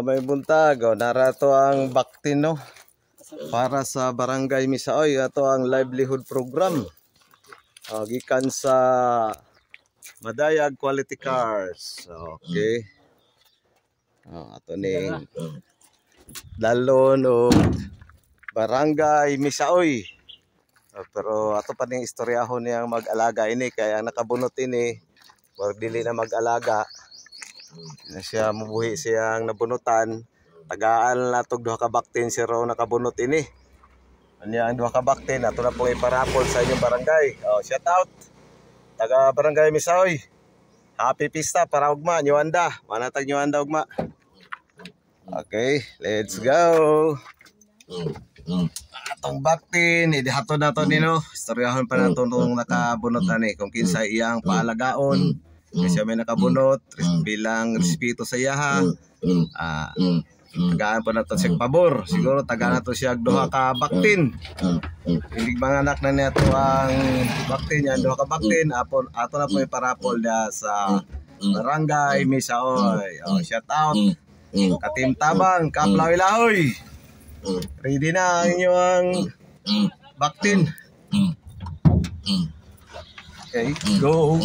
May buntag. Narato ang baktin, no? Para sa Barangay Misaoy. Ito ang livelihood program. Gikan sa Madayag Quality Cars. Okay. Ato ning dalon o Barangay Misaoy. Pero ato pa ning istoryahon niyang mag-alaga ini. Kaya nakabunot ini. Wag dili na mag-alaga. Na siya mabuhi siyang nabunutan. Tagaan na itong duha ka baktin si Ro nakabunot ini. Anya ang duha ka baktin. Ato na pong iparapol sa inyong barangay. Shout out. Taga Barangay Misaoy. Happy pista para ugma. Nyuanda. Manatag nyuanda ugma. Okay. Let's go. Atong baktin. Idihato na ito nino. Istoryahon pa na itong nakabunot na ni. Kung kinsa iyang paalagaon. Kasi may nakabunot bilang respeto sa iyaha. Tagaan pa na ito siyang pabor. Siguro tagaan na ito siya duha ka baktin. Hindi mga anak na niya ito ang baktin yan. Duha ka baktin. Ato na po iparapol na sa Barangay Misaoy. Shout out. Katim Tabang, Kaplawi-lahoy. Ready na ang inyong baktin. Okay, go.